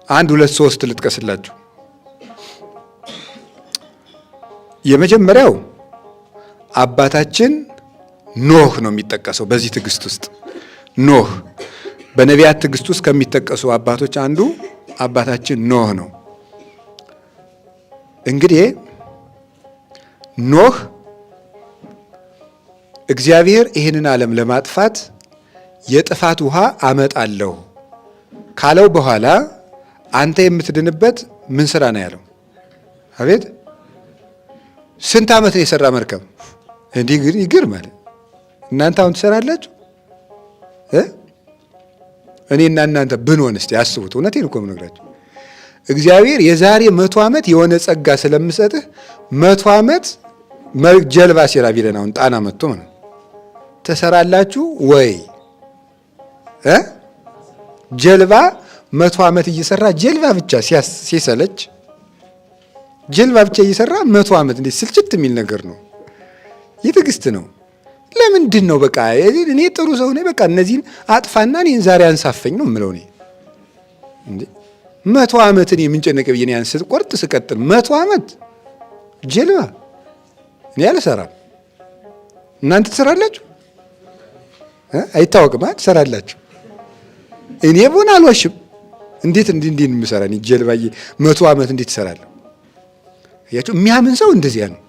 1 2 3 ልጥቀስላችሁ። የመጀመሪያው አባታችን ኖህ ነው የሚጠቀሰው በዚህ ትዕግስት ውስጥ። ኖህ በነቢያት ትዕግስት ውስጥ ከሚጠቀሱ አባቶች አንዱ አባታችን ኖህ ነው። እንግዲህ ኖህ እግዚአብሔር ይህንን ዓለም ለማጥፋት የጥፋት ውሃ አመጣለሁ ካለው በኋላ አንተ የምትድንበት ምን ስራ ነው ያለው? አቤት ስንት ዓመት ነው የሰራ መርከብ? እንዲህ ግን ይገርማል። እናንተ አሁን ትሰራላችሁ? እኔና እናንተ ብንሆን እስቲ አስቡት። እውነቴን እኮ የምነግራችሁ እግዚአብሔር የዛሬ 100 ዓመት የሆነ ጸጋ ስለምሰጥህ 100 ዓመት ጀልባ ሲራ ቢለን አሁን ጣና መጥቶ ማለት ትሰራላችሁ ወይ? ጀልባ 100 ዓመት እየሰራ ጀልባ ብቻ ሲሰለች ጀልባ ብቻ እየሰራ 100 ዓመት እንዴት ስልችት የሚል ነገር ነው። የትዕግስት ነው። ለምንድን ነው በቃ እኔ ጥሩ ሰው ነኝ፣ በቃ እነዚህን አጥፋና እኔን ዛሬ አንሳፈኝ ነው የምለው። እኔ እንዴ 100 ዓመት እኔ የምንጨነቅ ብዬ ያን ስቆርጥ ስቀጥል 100 ዓመት ጀልባ እኔ አልሰራም። እናንተ ትሰራላችሁ? አይታወቅም። ትሰራላችሁ። እኔ ቦን አልዋሽም። እንዴት እንዴ የምሰራ እኔ ጀልባዬ 100 ዓመት እንዴት እሰራለሁ? ያችሁ የሚያምን ሰው እንደዚያ ነው።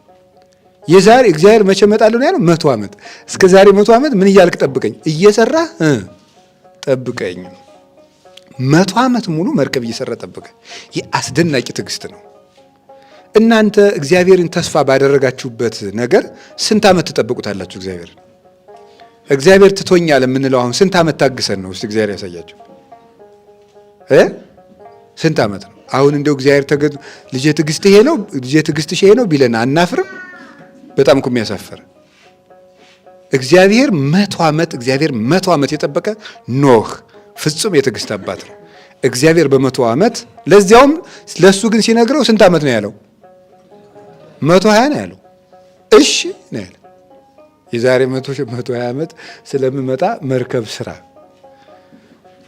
የዛሬ እግዚአብሔር መቼ እመጣለሁ ነው ያለው? 100 ዓመት። እስከ ዛሬ 100 ዓመት ምን እያልክ ጠብቀኝ? እየሰራህ ጠብቀኝ። 100 ዓመት ሙሉ መርከብ እየሰራ ጠብቀኝ። ይህ አስደናቂ ትዕግስት ነው። እናንተ እግዚአብሔርን ተስፋ ባደረጋችሁበት ነገር ስንት ዓመት ትጠብቁታላችሁ? እግዚአብሔር ትቶኛል የምንለው አሁን ስንት ዓመት ታግሰን ነው? እስቲ እግዚአብሔር ያሳያችሁ። ስንት ዓመት ነው? አሁን እንደው እግዚአብሔር ልጄ ትዕግስትህ ይሄ ነው፣ ልጄ ትዕግስትሽ ይሄ ነው ቢለን አናፍርም? በጣም እኮ የሚያሳፍር እግዚአብሔር 100 ዓመት የጠበቀ ኖህ ፍጹም የትዕግስት አባት ነው። እግዚአብሔር በ100 ዓመት ለዚያውም ለሱ ግን ሲነግረው ስንት ዓመት ነው ያለው? 120 ነው ያለው። እሺ ነው ያለው። የዛሬ 120 ዓመት ስለምመጣ መርከብ ስራ።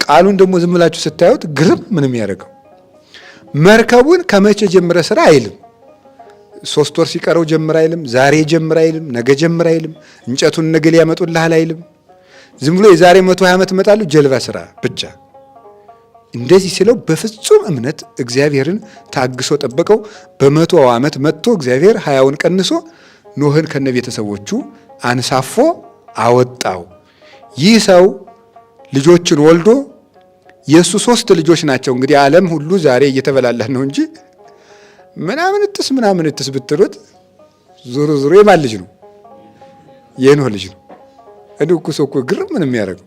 ቃሉን ደግሞ ዝም ብላችሁ ስታዩት ግርም ምንም ያደርገው መርከቡን ከመቼ ጀምረ ስራ አይልም። 3 ወር ሲቀረው ጀምር አይልም። ዛሬ ጀምር አይልም። ነገ ጀምር አይልም። እንጨቱን ነገ ሊያመጡልሃል አይልም። ዝም ብሎ የዛሬ 120 ዓመት እመጣለሁ ጀልባ ስራ ብቻ። እንደዚህ ሲለው በፍጹም እምነት እግዚአብሔርን ታግሶ ጠበቀው። በ100 ዓመት መጥቶ እግዚአብሔር 20ውን ቀንሶ ኖህን ከነቤተሰቦቹ አንሳፎ አወጣው። ይህ ሰው ልጆችን ወልዶ የሱ 3 ልጆች ናቸው። እንግዲህ ዓለም ሁሉ ዛሬ እየተበላላህ ነው እንጂ ምናምን እትስ ብትሉት ዞሮ የማን ልጅ ነው? የኖህ ልጅ ነው። እንዲሁ እኮ ሰው እኮ ግርም ምን የሚያደርገው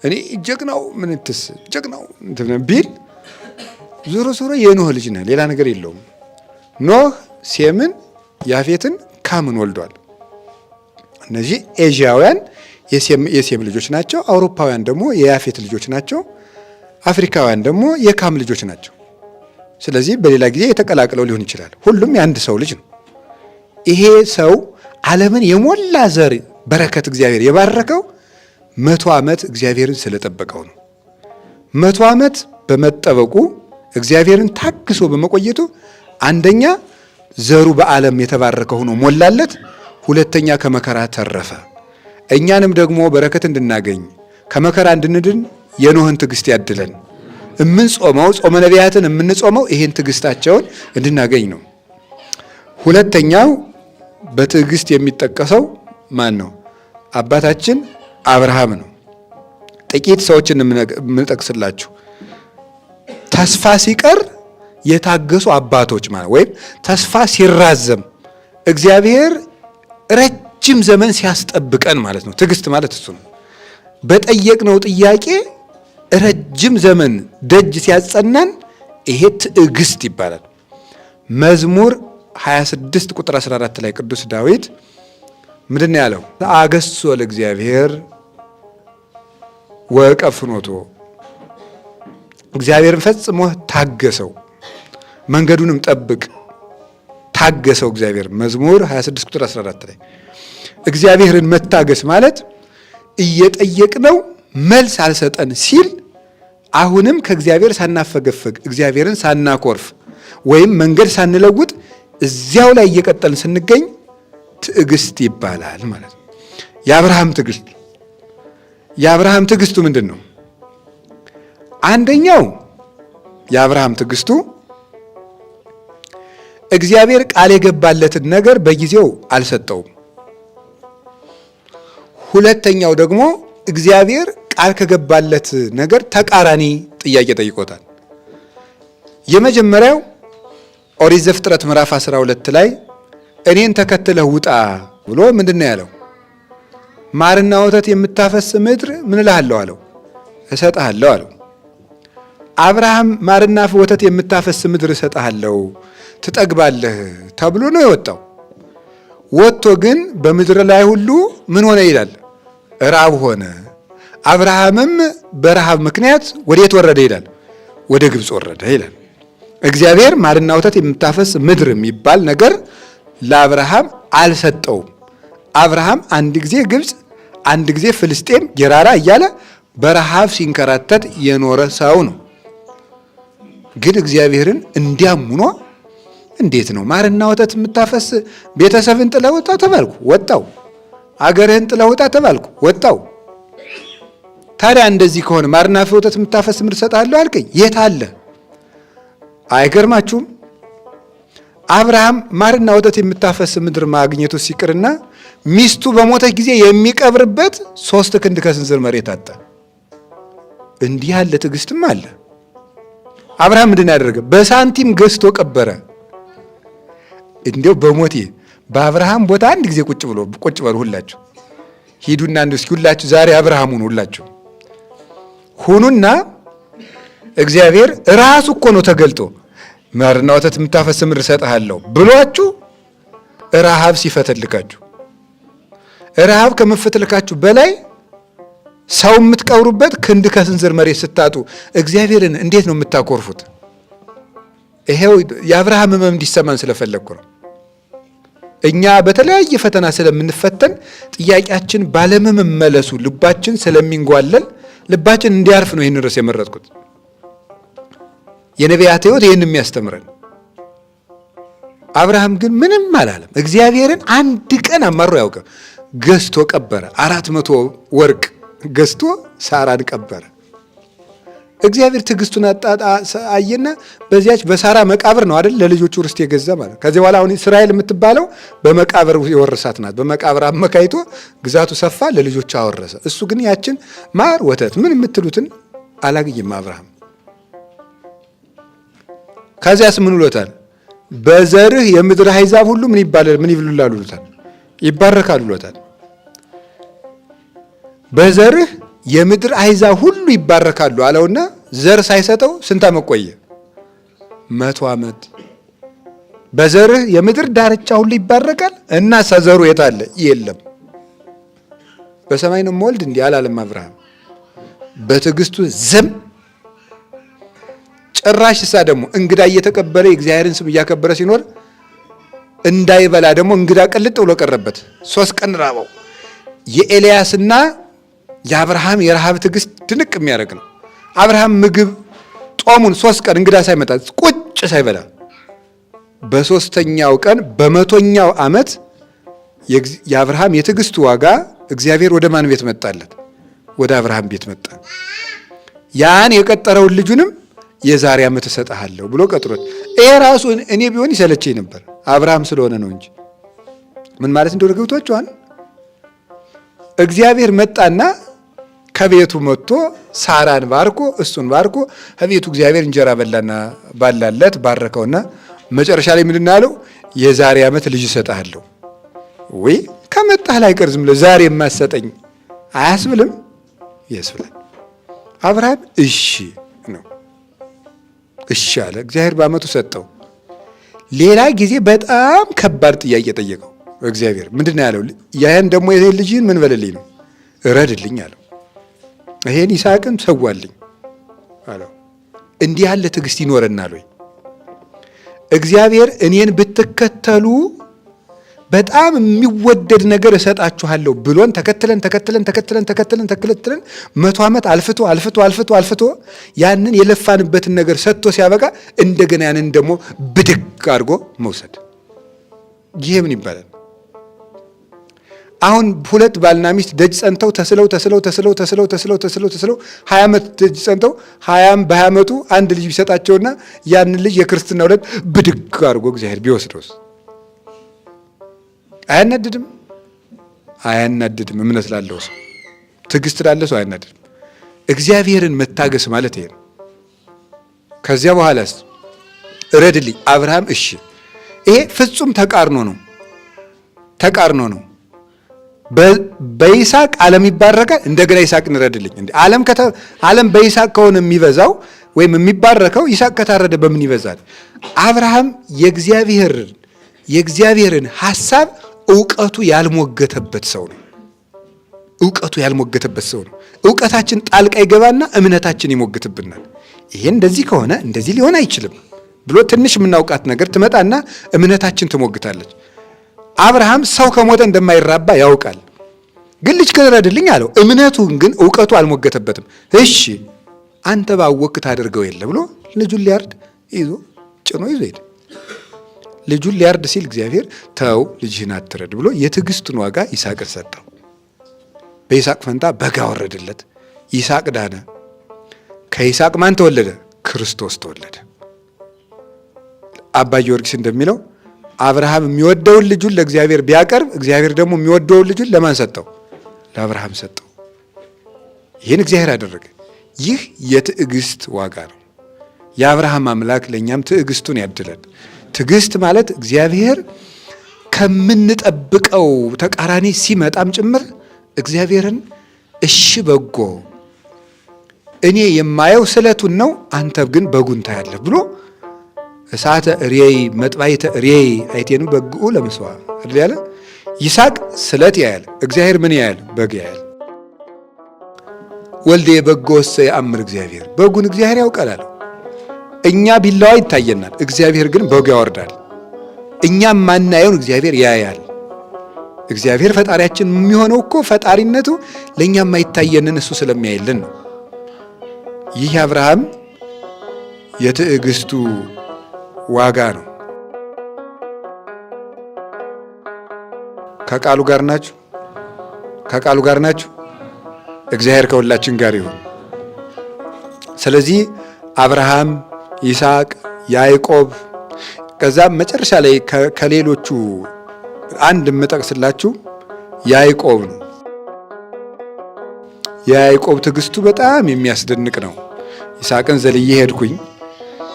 እኔ ጀግናው ምን እትስ ጀግናው ቢል ዞሮ የኖህ ልጅ ነው፣ ሌላ ነገር የለውም። ኖህ ሴምን፣ ያፌትን፣ ካምን ወልዷል። እነዚህ ኤዥያውያን የሴም ልጆች ናቸው። አውሮፓውያን ደግሞ የያፌት ልጆች ናቸው። አፍሪካውያን ደግሞ የካም ልጆች ናቸው። ስለዚህ በሌላ ጊዜ የተቀላቅለው ሊሆን ይችላል። ሁሉም የአንድ ሰው ልጅ ነው። ይሄ ሰው ዓለምን የሞላ ዘር በረከት እግዚአብሔር የባረከው 100 ዓመት እግዚአብሔርን ስለጠበቀው ነው። 100 ዓመት በመጠበቁ እግዚአብሔርን ታግሶ በመቆየቱ አንደኛ ዘሩ በዓለም የተባረከ ሆኖ ሞላለት፣ ሁለተኛ ከመከራ ተረፈ። እኛንም ደግሞ በረከት እንድናገኝ ከመከራ እንድንድን የኖህን ትዕግስት ያድለን። የምንጾመው ጾመ ነቢያትን የምንጾመው ይሄን ትዕግስታቸውን እንድናገኝ ነው። ሁለተኛው በትዕግስት የሚጠቀሰው ማን ነው? አባታችን አብርሃም ነው። ጥቂት ሰዎችን የምንጠቅስላችሁ ተስፋ ሲቀር የታገሱ አባቶች ማለት ወይም ተስፋ ሲራዘም እግዚአብሔር ረጅም ዘመን ሲያስጠብቀን ማለት ነው። ትዕግስት ማለት እሱ ነው። በጠየቅነው ጥያቄ ረጅም ዘመን ደጅ ሲያጸናን ይሄ ትዕግስት ይባላል። መዝሙር 26 ቁጥር 14 ላይ ቅዱስ ዳዊት ምንድን ነው ያለው? አገሶ ለእግዚአብሔር ወቀፍኖቶ፣ እግዚአብሔርን ፈጽሞ ታገሰው፣ መንገዱንም ጠብቅ፣ ታገሰው እግዚአብሔር። መዝሙር 26 ቁጥር 14 ላይ እግዚአብሔርን መታገስ ማለት እየጠየቅነው መልስ አልሰጠን ሲል አሁንም ከእግዚአብሔር ሳናፈገፈግ እግዚአብሔርን ሳናኮርፍ ወይም መንገድ ሳንለውጥ እዚያው ላይ እየቀጠልን ስንገኝ ትዕግስት ይባላል ማለት ነው። የአብርሃም ትዕግስቱ ምንድን ነው? አንደኛው የአብርሃም ትዕግስቱ እግዚአብሔር ቃል የገባለትን ነገር በጊዜው አልሰጠውም። ሁለተኛው ደግሞ እግዚአብሔር ቃል ከገባለት ነገር ተቃራኒ ጥያቄ ጠይቆታል። የመጀመሪያው ኦሪት ዘፍጥረት ምዕራፍ 12 ላይ እኔን ተከትለህ ውጣ ብሎ ምንድን ነው ያለው? ማርና ወተት የምታፈስ ምድር ምን እልሃለሁ አለው? እሰጥሃለሁ አለው። አብርሃም ማርና ወተት የምታፈስ ምድር እሰጥሃለሁ ትጠግባለህ ተብሎ ነው የወጣው። ወጥቶ ግን በምድር ላይ ሁሉ ምን ሆነ ይላል? ራብ ሆነ። አብርሃምም በረሃብ ምክንያት ወዴት ወረደ ይላል? ወደ ግብፅ ወረደ ይላል። እግዚአብሔር ማርና ወተት የምታፈስ ምድር የሚባል ነገር ለአብርሃም አልሰጠውም። አብርሃም አንድ ጊዜ ግብፅ፣ አንድ ጊዜ ፍልስጤም፣ ጌራራ እያለ በረሃብ ሲንከራተት የኖረ ሰው ነው። ግን እግዚአብሔርን እንዲያምኖ እንዴት ነው ማርና ወተት የምታፈስ ቤተሰብን ጥለህ ወጣ ተባልኩ፣ ወጣው። አገርህን ጥለህ ወጣ ተባልኩ፣ ወጣው። ታዲያ እንደዚህ ከሆነ ማርና ወተት የምታፈስ ምድር እሰጥሃለሁ አልከኝ፣ የት አለ? አይገርማችሁም? አብርሃም ማርና ወተት የምታፈስ ምድር ማግኘቱ ሲቅርና ሚስቱ በሞተች ጊዜ የሚቀብርበት 3 ክንድ ከስንዝር መሬት አጣ። እንዲህ ያለ ትዕግስትም አለ። አብርሃም ምንድን ያደረገ? በሳንቲም ገዝቶ ቀበረ። እንዲያው በሞቴ በአብርሃም ቦታ አንድ ጊዜ ቁጭ በሉ ሁላችሁ፣ ሂዱና እስኪ ሁላችሁ ዛሬ አብርሃም ሁኑ፣ ሁላችሁ ሁኑና እግዚአብሔር ራሱ እኮ ነው ተገልጦ ማርና ወተት የምታፈስ ምድር እሰጥሃለሁ ብሏችሁ ረሃብ ሲፈተልካችሁ፣ ረሃብ ከመፈተልካችሁ በላይ ሰው የምትቀብሩበት ክንድ ከስንዝር መሬት ስታጡ እግዚአብሔርን እንዴት ነው የምታኮርፉት? ይሄው የአብርሃም ሕመም እንዲሰማን ስለፈለግኩ ነው። እኛ በተለያየ ፈተና ስለምንፈተን ጥያቄያችን ባለመመለሱ ልባችን ስለሚንጓለል ልባችን እንዲያርፍ ነው ይህን ርዕስ የመረጥኩት። የነቢያት ሕይወት ይህን የሚያስተምረን። አብርሃም ግን ምንም አላለም። እግዚአብሔርን አንድ ቀን አማሮ ያውቀው ገዝቶ ቀበረ። 400 ወርቅ ገዝቶ ሳራን ቀበረ። እግዚአብሔር ትዕግስቱን አየና በዚያች በሳራ መቃብር ነው አይደል ለልጆቹ ርስት የገዛ ማለት። ከዚህ በኋላ አሁን እስራኤል የምትባለው በመቃብር የወረሳት ናት። በመቃብር አመካይቶ ግዛቱ ሰፋ፣ ለልጆቹ አወረሰ። እሱ ግን ያችን ማር ወተት ምን የምትሉትን አላገኘም አብርሃም። ከዚያስ ምን ብሎታል? በዘርህ የምድር አሕዛብ ሁሉ ምን ይባላል? ምን ይብሉላሉ ብሎታል? ይባረካሉ ብሎታል። በዘርህ የምድር አሕዛብ ሁሉ ይባረካሉ አለውና ዘር ሳይሰጠው ስንት ዓመት ቆየ? 100 ዓመት። በዘርህ የምድር ዳርቻ ሁሉ ይባረካል እና ዘሩ የት አለ? የለም። በሰማይ ነው የምወልድ እንዲህ አላለም አብርሃም። በትዕግስቱ ዝም። ጭራሽ እሳ ደግሞ እንግዳ እየተቀበለ የእግዚአብሔርን ስም እያከበረ ሲኖር እንዳይበላ ደግሞ እንግዳ ቅልጥ ብሎ ቀረበት። 3 ቀን ራበው። የኤልያስና የአብርሃም የረሃብ ትዕግስት ድንቅ የሚያደርግ ነው። አብርሃም ምግብ ጦሙን 3 ቀን እንግዳ ሳይመጣ ቁጭ ሳይበላ በ3ኛው ቀን በ100ኛው ዓመት የአብርሃም የትዕግስቱ ዋጋ እግዚአብሔር ወደ ማን ቤት መጣለት? ወደ አብርሃም ቤት መጣ። ያን የቀጠረውን ልጁንም የዛሬ ዓመት እሰጥሃለሁ ብሎ ቀጥሮት፣ ይሄ ራሱ እኔ ቢሆን ይሰለቸኝ ነበር። አብርሃም ስለሆነ ነው እንጂ ምን ማለት እንደሆነ ገብቷችኋል? እግዚአብሔር መጣና ከቤቱ መጥቶ ሳራን ባርኮ እሱን ባርኮ ከቤቱ እግዚአብሔር እንጀራ በላና ባላለት ባረከውና መጨረሻ ላይ ምንድን አለው? የዛሬ ዓመት ልጅ እሰጥሃለሁ። ወይ ከመጣህ ላይ ቀር ዝም ብለህ ዛሬ የማሰጠኝ አያስብልም? ያስብላል። አብርሃም እሺ ነው። እሺ አለ። እግዚአብሔር በዓመቱ ሰጠው። ሌላ ጊዜ በጣም ከባድ ጥያቄ ጠየቀው። እግዚአብሔር ምንድን ነው ያለው? ያን ደግሞ ይሄን ልጅን ምን በልልኝ ነው? እረድልኝ አለው። ይሄን ይስሐቅን ሰዋልኝ አለው። እንዲህ ያለ ትዕግስት ይኖረናል ወይ? እግዚአብሔር እኔን ብትከተሉ በጣም የሚወደድ ነገር እሰጣችኋለሁ ብሎን ተከትለን 100 ዓመት አልፍቶ ያንን የለፋንበትን ነገር ሰጥቶ ሲያበቃ እንደገና ያንን ደግሞ ብድግ አድርጎ መውሰድ፣ ይሄ ምን ይባላል? አሁን 2 ባልና ሚስት ደጅ ጸንተው ተስለው 20 ዓመት ደጅ ጸንተው 20 ዓመቱ አንድ ልጅ ቢሰጣቸውና ያንን ልጅ የክርስትና ዕለት ብድግ አድርጎ እግዚአብሔር ቢወስደውስ አያናድድም? አያናድድም። እምነት ላለው ሰው፣ ትዕግስት ላለው ሰው አያናድድም። እግዚአብሔርን መታገስ ማለት ይሄ ነው። ከዚያ በኋላስ እረድልኝ አብርሃም እሺ። ይሄ ፍጹም ተቃርኖ ነው። በይስሐቅ ዓለም ይባረካል። እንደገና ይስሐቅን እረድልኝ። እንዴ ዓለም በይስሐቅ ከሆነ የሚበዛው ወይም የሚባረከው ይስሐቅ ከታረደ በምን ይበዛል? አብርሃም የእግዚአብሔርን ሐሳብ ዕውቀቱ ያልሞገተበት ሰው ነው። ዕውቀታችን ጣልቃ ይገባና እምነታችን ይሞግትብናል። ይሄ እንደዚህ ከሆነ እንደዚህ ሊሆን አይችልም ብሎ ትንሽ የምናውቃት ነገር ትመጣና እምነታችን ትሞግታለች። አብርሃም ሰው ከሞተ እንደማይራባ ያውቃል። ግን ልጅ ክረድልኝ አለው። እምነቱን ግን እውቀቱ አልሞገተበትም። እሺ አንተ ባወቅህ ታደርገው የለ ብሎ ልጁን ሊያርድ ጭኖ ይዞ ሄደ። ልጁን ሊያርድ ሲል እግዚአብሔር ተው ልጅህን አትረድ ብሎ የትዕግስቱን ዋጋ ይስሐቅን ሰጠው። በይስሐቅ ፈንታ በግ አወረደለት። ይስሐቅ ዳነ። ከይስሐቅ ማን ተወለደ? ክርስቶስ ተወለደ። አባ ጊዮርጊስ እንደሚለው አብርሃም የሚወደውን ልጁን ለእግዚአብሔር ቢያቀርብ እግዚአብሔር ደግሞ የሚወደውን ልጁን ለማን ሰጠው? ለአብርሃም ሰጠው። ይህን እግዚአብሔር አደረገ። ይህ የትዕግስት ዋጋ ነው። የአብርሃም አምላክ ለእኛም ትዕግስቱን ያድለን። ትዕግስት ማለት እግዚአብሔር ከምንጠብቀው ተቃራኒ ሲመጣም ጭምር እግዚአብሔርን እሺ በጎ እኔ የማየው ስለቱን ነው፣ አንተ ግን በጉን ታያለህ ብሎ እሳተ እሬይ መጥባይተ እሬይ አይቴኑ በግኡ ለመስዋ አይደል ያለ። ይስሐቅ ስለት ያያል፣ እግዚአብሔር ምን ያያል? በግ ያያል። ወልዴ በጎሰ ያአምር እግዚአብሔር፣ በጉን እግዚአብሔር ያውቃል አለው። እኛ ቢላዋ ይታየናል፣ እግዚአብሔር ግን በጉ ያወርዳል። እኛም ማናየውን እግዚአብሔር ያያል። እግዚአብሔር ፈጣሪያችን የሚሆነው እኮ ፈጣሪነቱ ለእኛ የማይታየንን እሱ ስለሚያይልን ነው። ይህ አብርሃም የትዕግስቱ ዋጋ ነው። ከቃሉ ጋር ናችሁ? ከቃሉ ጋር ናችሁ? እግዚአብሔር ከሁላችን ጋር ይሁን። ስለዚህ አብርሃም፣ ይስሐቅ፣ ያዕቆብ ከዛም መጨረሻ ላይ ከሌሎቹ አንድ የምጠቅስላችሁ ያዕቆብ ነው። የያዕቆብ ትዕግስቱ በጣም የሚያስደንቅ ነው። ይስሐቅን ዘልዬ ሄድኩኝ።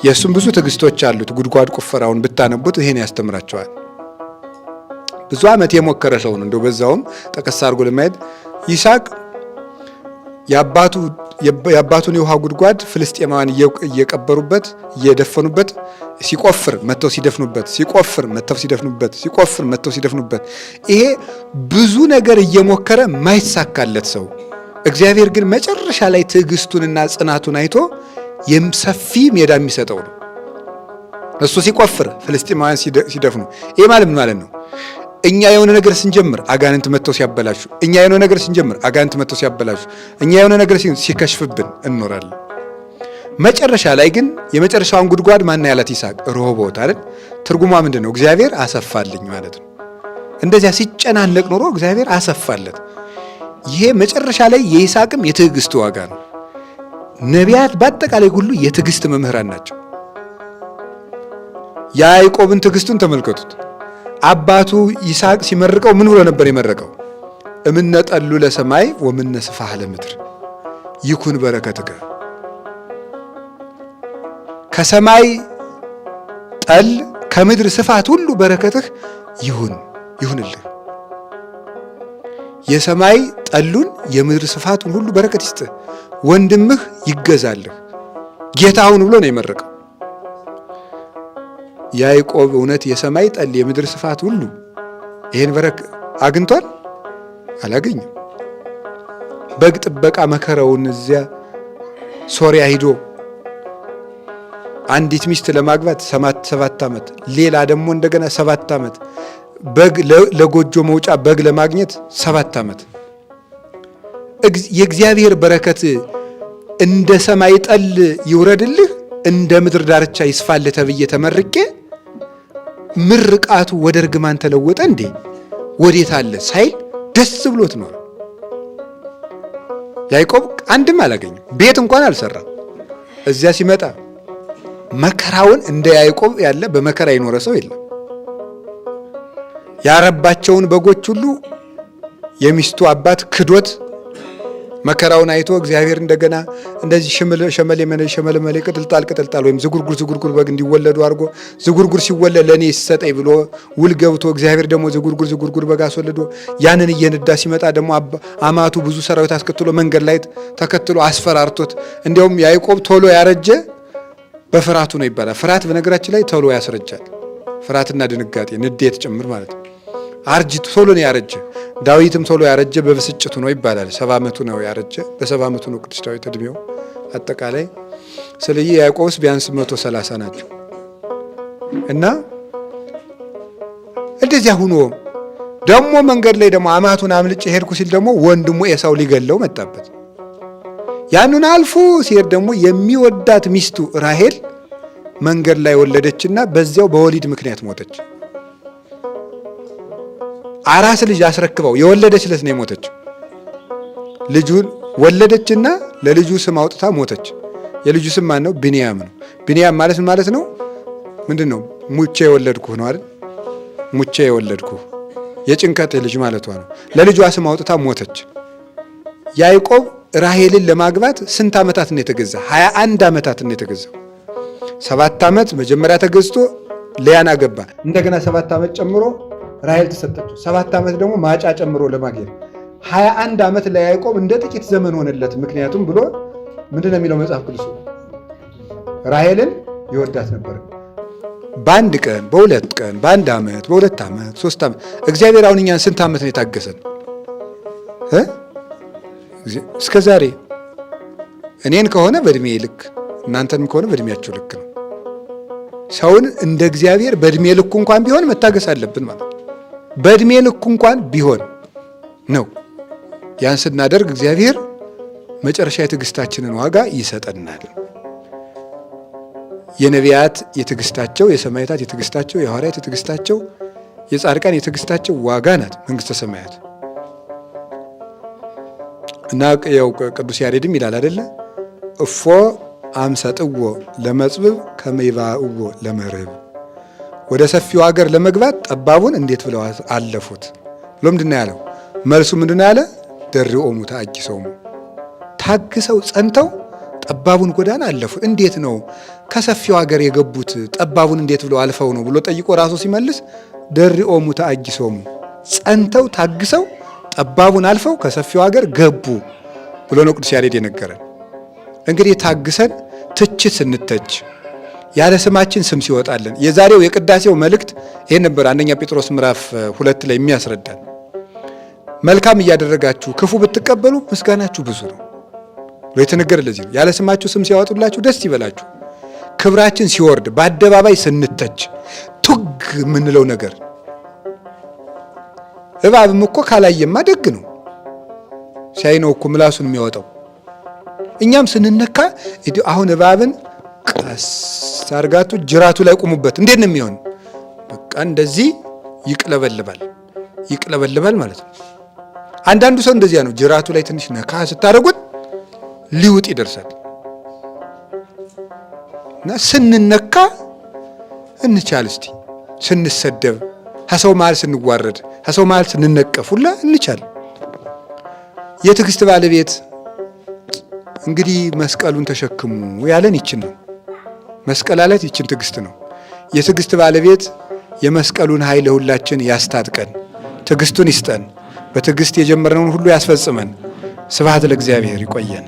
የእሱም ብዙ ትዕግስቶች አሉት። ጉድጓድ ቁፈራውን ብታነቡት ይሄን ያስተምራቸዋል። ብዙ ዓመት የሞከረ ሰው ነው። እንደው በዛውም ጠቀስ አድርጎ ለማየት ይስሐቅ የአባቱን የውሃ ጉድጓድ ፍልስጤማውያን እየቀበሩበት እየደፈኑበት ሲቆፍር መተው ሲደፍኑበት፣ ሲቆፍር መተው ሲደፍኑበት፣ ሲቆፍር መተው ሲደፍኑበት፣ ይሄ ብዙ ነገር እየሞከረ ማይሳካለት ሰው እግዚአብሔር ግን መጨረሻ ላይ ትዕግስቱንና ጽናቱን አይቶ ሰፊ ሜዳ የሚሰጠው ነው። እሱ ሲቆፍር ፍልስጤማውያን ሲደፍኑ፣ ይሄ ማለት ምን ማለት ነው? እኛ የሆነ ነገር ስንጀምር አጋንንት መተው ሲያበላሹ፣ እኛ የሆነ ነገር ስንጀምር አጋንንት መተው ሲያበላሹ፣ እኛ የሆነ ነገር ሲከሽፍብን እንኖራለን። መጨረሻ ላይ ግን የመጨረሻውን ጉድጓድ ማን ያላት? ይስሐቅ ሮቦት አይደል? ትርጉሟ ምንድን ነው? እግዚአብሔር አሰፋልኝ ማለት ነው። እንደዚያ ሲጨናነቅ ኖሮ እግዚአብሔር አሰፋለት። ይሄ መጨረሻ ላይ የይስሐቅም የትዕግስቱ ዋጋ ነው። ነቢያት በአጠቃላይ ሁሉ የትዕግስት መምህራን ናቸው። ያዕቆብን ትዕግስቱን ተመልከቱት። አባቱ ይስሐቅ ሲመርቀው ምን ብሎ ነበር የመረቀው? እምነ ጠሉ ለሰማይ ወምነ ስፋህ ለምድር ይኩን በረከትከ። ከሰማይ ጠል ከምድር ስፋት ሁሉ በረከትህ ይሁንልህ። የሰማይ ጠሉን የምድር ስፋቱን ሁሉ በረከት ይስጥህ፣ ወንድምህ ይገዛልህ፣ ጌታውን ብሎ ነው የመረቀው። ያዕቆብ እውነት የሰማይ ጠል የምድር ስፋት ሁሉ ይሄን በረከት አግኝቷል? አላገኘም። በግ ጥበቃ መከራውን እዚያ ሶሪያ ሂዶ አንዲት ሚስት ለማግባት 7 ዓመት፣ ሌላ ደግሞ እንደገና 7 ዓመት፣ በግ ለጎጆ መውጫ በግ ለማግኘት 7 ዓመት። የእግዚአብሔር በረከት እንደ ሰማይ ጠል ይውረድልህ፣ እንደ ምድር ዳርቻ ይስፋልህ ተብዬ ተመርቄ ምርቃቱ ወደ እርግማን ተለወጠ እንዴ? ወዴት አለ ሳይል ደስ ብሎት ነው። ያዕቆብ አንድም አላገኘም፣ ቤት እንኳን አልሰራም። እዚያ ሲመጣ መከራውን እንደ ያዕቆብ ያለ በመከራ የኖረ ሰው የለም። ያረባቸውን በጎች ሁሉ የሚስቱ አባት ክዶት መከራውን አይቶ እግዚአብሔር እንደገና እንደዚህ ሸመለመሌ ቅጥልጣል ወይም ዝጉርጉር በግ እንዲወለዱ አድርጎ ዝጉርጉር ሲወለድ ለእኔ ይሰጠኝ ብሎ ውል ገብቶ እግዚአብሔር ደግሞ ዝጉርጉር በግ አስወልዶ ያንን እየነዳ ሲመጣ ደግሞ አማቱ ብዙ ሰራዊት አስከትሎ መንገድ ላይ ተከትሎ አስፈራርቶት፣ እንዲያውም ያዕቆብ ቶሎ ያረጀ በፍርሃቱ ነው ይባላል። ፍርሃት በነገራችን ላይ ቶሎ ያስረጃል። ፍርሃትና ድንጋጤ ንዴት ጭምር ማለት ነው። አርጅቱ ቶሎ ነው ያረጀ። ዳዊትም ቶሎ ያረጀ በብስጭቱ ነው ይባላል። 70 ዓመቱ ነው ያረጀ። በ70 ዓመቱ ነው ቅዱስ ዳዊት እድሜው አጠቃላይ። ስለዚህ ያዕቆብስ ቢያንስ 130 ናቸው። እና እንደዚያ ሁኖ ደግሞ መንገድ ላይ ደግሞ አማቱን አምልጬ ሄድኩ ሲል ደግሞ ወንድሙ ኤሳው ሊገለው መጣበት። ያንን አልፎ ሲሄድ ደግሞ የሚወዳት ሚስቱ ራሄል መንገድ ላይ ወለደችና በዚያው በወሊድ ምክንያት ሞተች። አራስ ልጅ አስረክበው የወለደች ዕለት ነው የሞተችው። ልጁን ወለደችና ለልጁ ስም አውጥታ ሞተች። የልጁ ስም ማን ነው? ቢንያም ነው። ቢንያም ማለት ምን ማለት ነው? ምንድን ነው? ሙቼ የወለድኩህ ነው አይደል? ሙቼ የወለድኩህ የጭንቀት ልጅ ማለቷ ነው። ለልጇ ስም አውጥታ ሞተች። ያዕቆብ ራሄልን ለማግባት ስንት ዓመታት ነው የተገዛ? 21 ዓመታት ነው የተገዛው። 7 ዓመት መጀመሪያ ተገዝቶ ልያን አገባ። እንደገና 7 ዓመት ጨምሮ ራሄል ተሰጠችው። 7 ዓመት ደግሞ ማጫ ጨምሮ ለማግኘት 21 ዓመት ለያዕቆብ እንደ ጥቂት ዘመን ሆነለት። ምክንያቱም ብሎ ምንድን ነው የሚለው መጽሐፍ ቅዱስ? ራሄልን ይወዳት ነበር። በአንድ ቀን፣ በሁለት ቀን፣ በአንድ ዓመት፣ በሁለት ዓመት፣ 3 ዓመት እግዚአብሔር አሁን እኛን ስንት ዓመት ነው የታገሰን? እስከ ዛሬ እኔን ከሆነ በእድሜ ልክ እናንተንም ከሆነ በእድሜያችሁ ልክ ነው። ሰውን እንደ እግዚአብሔር በእድሜ ልኩ እንኳን ቢሆን መታገስ አለብን ማለት ነው። በእድሜ ልኩ እንኳን ቢሆን ነው። ያን ስናደርግ እግዚአብሔር መጨረሻ የትዕግስታችንን ዋጋ ይሰጠናል። የነቢያት የትዕግስታቸው፣ የሰማዕታት የትዕግስታቸው፣ የሐዋርያት የትዕግስታቸው፣ የጻድቃን የትዕግስታቸው ዋጋ ናት መንግሥተ ሰማያት። እና ያው ቅዱስ ያሬድም ይላል አይደለ? እፎ አምሰጥዎ ለመጽብብ ከመይባእዎ ለመርህብ። ወደ ሰፊው ሀገር ለመግባት ጠባቡን እንዴት ብለው አለፉት ብሎ ምንድን ነው ያለው? መልሱ ምንድን ነው ያለ? ደርኦሙ ተአጊሶሙ፣ ታግሰው ጸንተው ጠባቡን ጎዳና አለፉ። እንዴት ነው ከሰፊው ሀገር የገቡት? ጠባቡን እንዴት ብለው አልፈው ነው ብሎ ጠይቆ ራሱ ሲመልስ ደርኦሙ ተአጊሶሙ፣ ጸንተው ታግሰው ጠባቡን አልፈው ከሰፊው ሀገር ገቡ ብሎ ነው ቅዱስ ያሬድ የነገረን። እንግዲህ ታግሰን ትችት ስንተች ያለ ስማችን ስም ሲወጣለን። የዛሬው የቅዳሴው መልእክት ይሄን ነበር። አንደኛ ጴጥሮስ ምዕራፍ 2 ላይ የሚያስረዳን መልካም እያደረጋችሁ ክፉ ብትቀበሉ ምስጋናችሁ ብዙ ነው ብሎ የተነገረ ለዚህ ነው። ያለ ስማችሁ ስም ሲያወጡላችሁ ደስ ይበላችሁ። ክብራችን ሲወርድ በአደባባይ ስንተች ቱግ የምንለው ነገር፣ እባብም እኮ ካላየማ ደግ ነው፣ ሲያይ ነው እኮ ምላሱን የሚያወጣው። እኛም ስንነካ አሁን እባብን ቀስ አርጋቱ ጅራቱ ላይ ቁሙበት፣ እንዴት ነው የሚሆን? በቃ እንደዚህ ይቅለበልባል ማለት ነው። አንዳንዱ ሰው እንደዚያ ነው። ጅራቱ ላይ ትንሽ ነካ ስታደርጉት ሊውጥ ይደርሳል። እና ስንነካ እንቻል እስቲ፣ ስንሰደብ፣ ከሰው መሃል ስንዋረድ፣ ከሰው መሃል ስንነቀፍ ሁላ እንቻል። የትዕግስት ባለቤት እንግዲህ መስቀሉን ተሸክሙ ያለን ይችን ነው። መስቀል አለት ይችን ትዕግስት ነው። የትዕግስት ባለቤት የመስቀሉን ኃይል ሁላችን ያስታጥቀን፣ ትዕግስቱን ይስጠን፣ በትዕግስት የጀመርነውን ሁሉ ያስፈጽመን። ስብሐት ለእግዚአብሔር። ይቆየን።